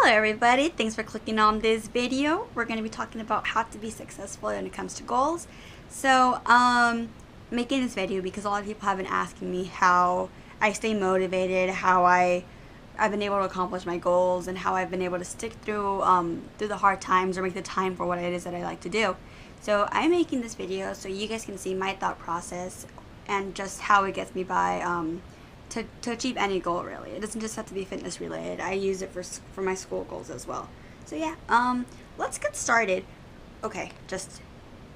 Hello everybody, thanks for clicking on this video. We're going to be talking about how to be successful when it comes to goals. So, making this video because a lot of people have been asking me how I stay motivated, how I've been able to accomplish my goals, and how I've been able to stick through the hard times or make the time for what it is that I like to do. So I'm making this video so you guys can see my thought process and just how it gets me by to achieve any goal, really. It doesn't just have to be fitness related. I use it for my school goals as well. So yeah, let's get started. Okay, just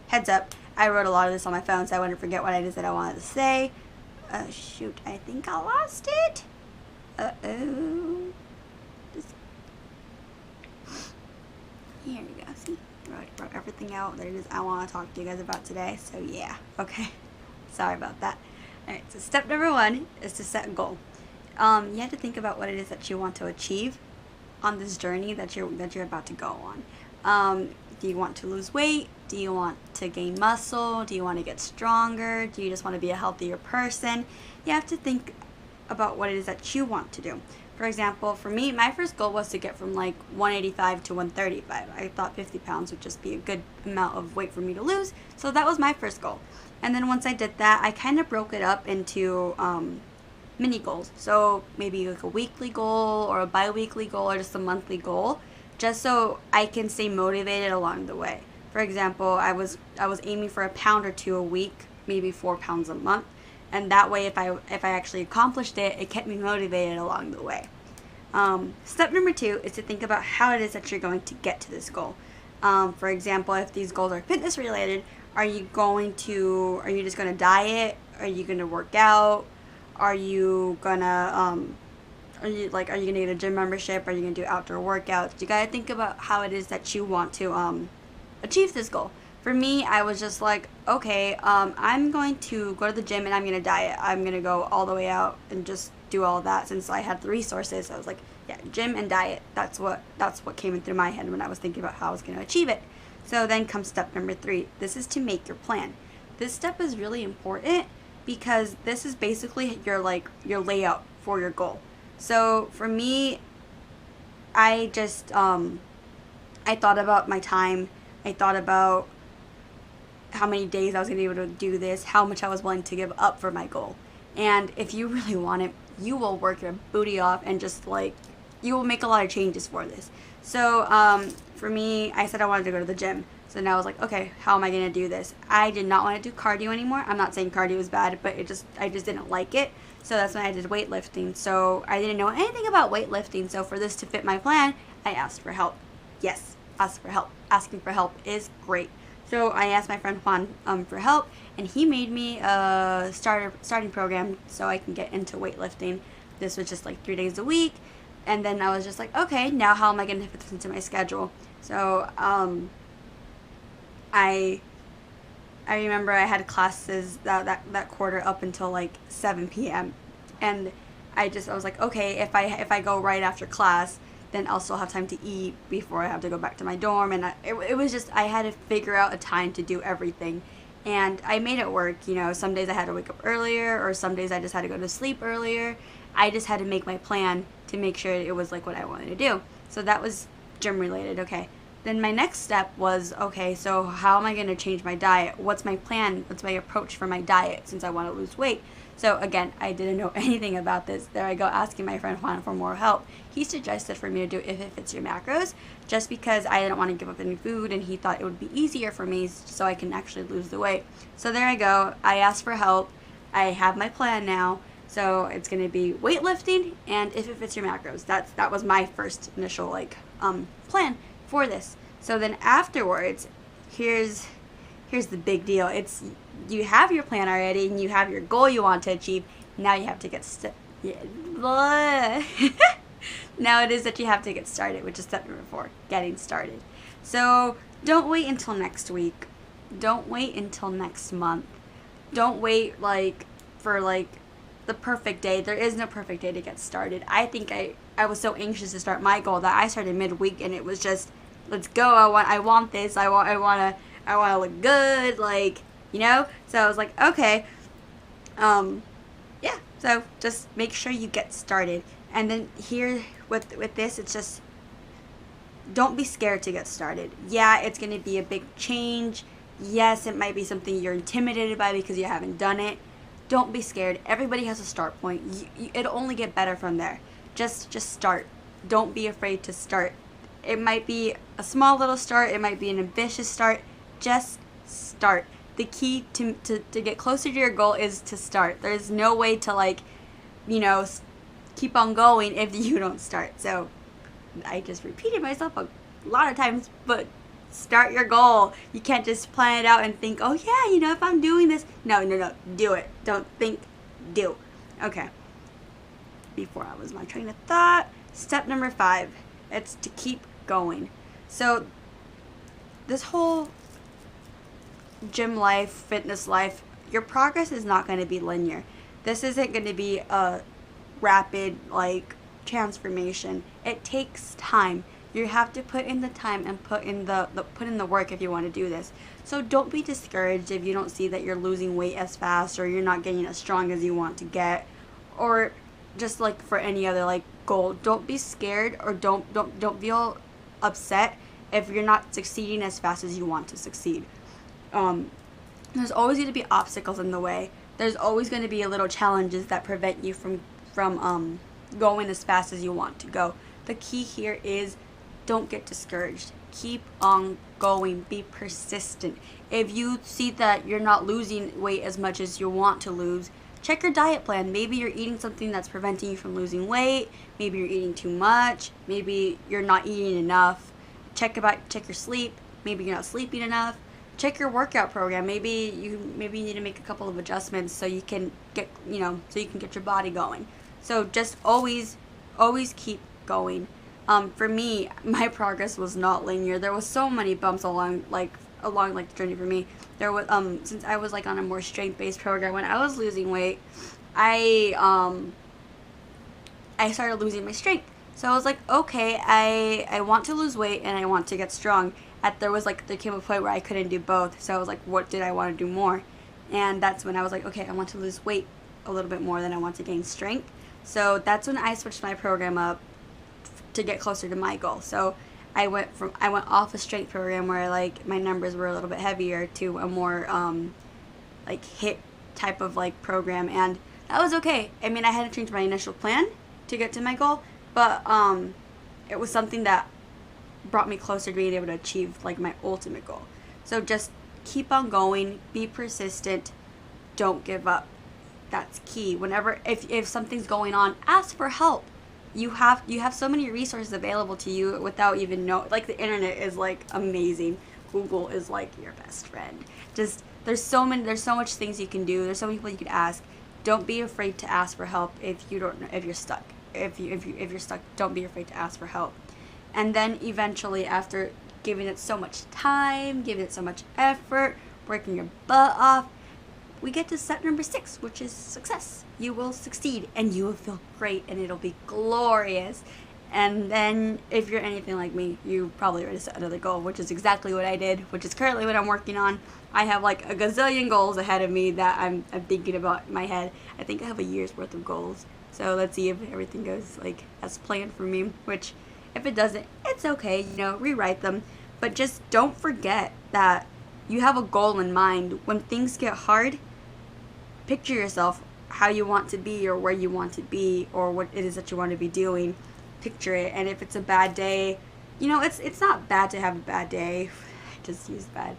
heads up, I wrote a lot of this on my phone so I wouldn't forget what it is that I wanted to say. Shoot, I think I lost it. Uh-oh. Here we go, see? Wrote everything out that it is I want to talk to you guys about today. So yeah, okay. Sorry about that. Alright, so step number 1 is to set a goal. You have to think about what it is that you want to achieve on this journey that you're about to go on. Do you want to lose weight? Do you want to gain muscle? Do you want to get stronger? Do you just want to be a healthier person? You have to think about what it is that you want to do. For example, for me, my first goal was to get from like 185 to 135. I thought 50 pounds would just be a good amount of weight for me to lose, so that was my first goal. And then once I did that, I kind of broke it up into mini goals. So maybe like a weekly goal or a bi-weekly goal or just a monthly goal, just so I can stay motivated along the way. For example, I was aiming for 1 pound or 2 a week, maybe 4 pounds a month. And that way, if I actually accomplished it, it kept me motivated along the way. Step number 2 is to think about how it is that you're going to get to this goal. For example, if these goals are fitness related, are you just gonna diet? Are you gonna work out? Are you gonna get a gym membership? Are you gonna do outdoor workouts? You gotta think about how it is that you want to achieve this goal. For me, I was just like, okay, I'm going to go to the gym and I'm gonna diet. I'm gonna go all the way out and just do all that since I had the resources. I was like, yeah, gym and diet. That's what came in through my head when I was thinking about how I was gonna achieve it. So then comes step number 3. This is to make your plan. This step is really important because this is basically your layout for your goal. So for me, I just I thought about my time. I thought about how many days I was going to be able to do this, how much I was willing to give up for my goal. And if you really want it, you will work your booty off and just you will make a lot of changes for this. So for me, I said I wanted to go to the gym. So now I was like, okay, how am I going to do this? I did not want to do cardio anymore. I'm not saying cardio is bad, but I just didn't like it. So that's when I did weightlifting. So I didn't know anything about weightlifting. So for this to fit my plan, I asked for help. Yes, ask for help. Asking for help is great. So I asked my friend Juan for help, and he made me a starting program so I can get into weightlifting. This was just like 3 days a week, and then I was just like, okay, now how am I going to fit this into my schedule? So I remember I had classes that quarter up until like 7 p.m. and I was like, okay, if I go right after class, then I'll still have time to eat before I have to go back to my dorm. And it was just, I had to figure out a time to do everything. And I made it work. You know, some days I had to wake up earlier, or some days I just had to go to sleep earlier. I just had to make my plan to make sure it was like what I wanted to do. So that was gym related. Okay. Then my next step was, okay, so how am I going to change my diet? What's my plan? What's my approach for my diet since I want to lose weight? So again, I didn't know anything about this. There I go asking my friend Juan for more help. He suggested for me to do If It Fits Your Macros just because I didn't want to give up any food, and he thought it would be easier for me so I can actually lose the weight. So there I go. I asked for help. I have my plan now. So it's going to be weightlifting and If It Fits Your Macros. That was my first initial plan for this. So then afterwards, here's the big deal. It's you have your plan already and you have your goal you want to achieve. Now you have to get now it is that you have to get started, which is step number 4, getting started. So don't wait until next week. Don't wait until next month. Don't wait for the perfect day. There is no perfect day to get started. I think I was so anxious to start my goal that I started midweek, and it was just, let's go. I want this. I want to look good, So I was like, okay, yeah. So just make sure you get started. And then here with this, it's just don't be scared to get started. Yeah, it's going to be a big change. Yes, it might be something you're intimidated by because you haven't done it. Don't be scared. Everybody has a start point. It'll only get better from there. Just start. Don't be afraid to start. It might be a small little start. It might be an ambitious start. Just start. The key to get closer to your goal is to start. There's no way to keep on going if you don't start. So I just repeated myself a lot of times, but start your goal. You can't just plan it out and think, oh yeah, if I'm doing this. No. Do it. Don't think, do. Okay. Before I was my train of thought. Step number 5. It's to keep going. So this whole gym life, fitness life, your progress is not going to be linear. This isn't going to be a rapid transformation. It takes time. You have to put in the time and put in the work if you want to do this. So don't be discouraged if you don't see that you're losing weight as fast, or you're not getting as strong as you want to get, or just for any other goal. Don't be scared, or don't feel upset if you're not succeeding as fast as you want to succeed. There's always going to be obstacles in the way. There's always going to be little challenges that prevent you from going as fast as you want to go. The key here is don't get discouraged. Keep on going. Be persistent. If you see that you're not losing weight as much as you want to lose, check your diet plan. Maybe you're eating something that's preventing you from losing weight. Maybe you're eating too much. Maybe you're not eating enough. Check your sleep. Maybe you're not sleeping enough. Check your workout program. Maybe you need to make a couple of adjustments so you can get your body going. So just always keep going. For me, my progress was not linear. There was so many bumps along the journey for me. There was since I was on a more strength-based program, when I was losing weight, I started losing my strength. So I was like, okay, I want to lose weight and I want to get strong. There came a point where I couldn't do both. So I was like, what did I want to do more? And that's when I was like, okay, I want to lose weight a little bit more than I want to gain strength. So that's when I switched my program up to get closer to my goal. So I went off a strength program where my numbers were a little bit heavier to a more HIIT type of program, and that was okay. I mean, I had to change my initial plan to get to my goal, but it was something that brought me closer to being able to achieve my ultimate goal. So just keep on going, be persistent, don't give up. That's key. If something's going on, ask for help. You have so many resources available to you without even the internet is amazing. Google is your best friend. Just there's so much things you can do. There's so many people you could ask. Don't be afraid to ask for help if you're stuck. If you're stuck, don't be afraid to ask for help. And then eventually, after giving it so much time, giving it so much effort, working your butt off, we get to step number 6, which is success. You will succeed and you will feel great and it'll be glorious. And then if you're anything like me, you probably already set another goal, which is exactly what I did, which is currently what I'm working on. I have a gazillion goals ahead of me that I'm thinking about in my head. I think I have a year's worth of goals. So let's see if everything goes as planned for me, which if it doesn't, it's okay, rewrite them. But just don't forget that you have a goal in mind. When things get hard, picture yourself how you want to be or where you want to be or what it is that you want to be doing. Picture it. And if it's a bad day, it's not bad to have a bad day. I just used bad.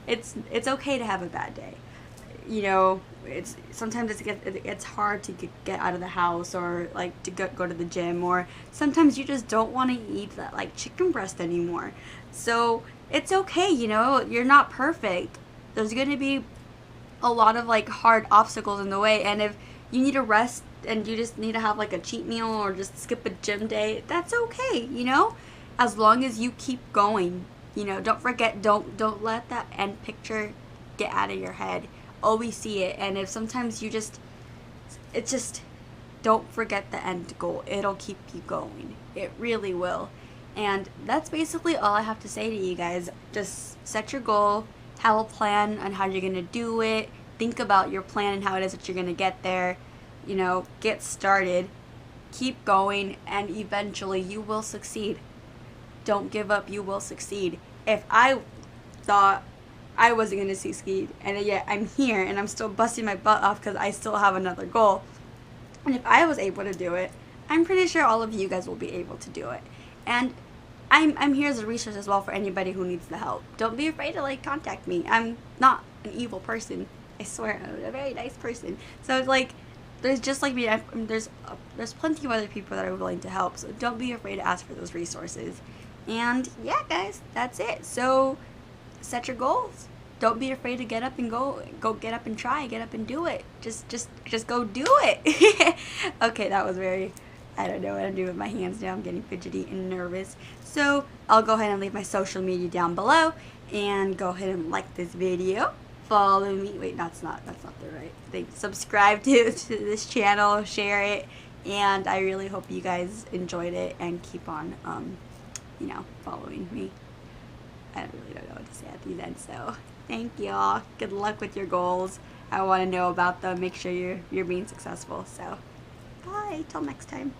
It's okay to have a bad day. It's sometimes it's hard to get out of the house or to go to the gym, or sometimes you just don't want to eat that chicken breast anymore. So it's okay, you're not perfect. There's going to be a lot of hard obstacles in the way, and if you need to rest and you just need to have a cheat meal or just skip a gym day, that's okay, as long as you keep going. Don't forget, don't let that end picture get out of your head. Always see it. And if sometimes don't forget the end goal. It'll keep you going. It really will. And that's basically all I have to say to you guys. Just set your goal, have a plan on how you're going to do it, think about your plan and how it is that you're going to get there, get started, keep going, and eventually you will succeed. Don't give up. You will succeed. If I thought I wasn't going to succeed, and yet I'm here and I'm still busting my butt off because I still have another goal, and if I was able to do it, I'm pretty sure all of you guys will be able to do it. And I'm here as a resource as well for anybody who needs the help. Don't be afraid to like contact me. I'm not an evil person. I swear, I'm a very nice person. So it's like, there's just like me. There's plenty of other people that are willing to help. So don't be afraid to ask for those resources. And yeah, guys, that's it. So set your goals. Don't be afraid to get up and go get up and try, get up and do it. Just go do it. Okay, that was very, I don't know what to do with my hands now. I'm getting fidgety and nervous. So I'll go ahead and leave my social media down below, and go ahead and like this video. Follow me. Wait, that's not the right thing. Subscribe to this channel, share it, and I really hope you guys enjoyed it and keep on, you know, following me. I really don't know what to say at these ends. So thank y'all. Good luck with your goals. I want to know about them. Make sure you're being successful. So bye. Till next time.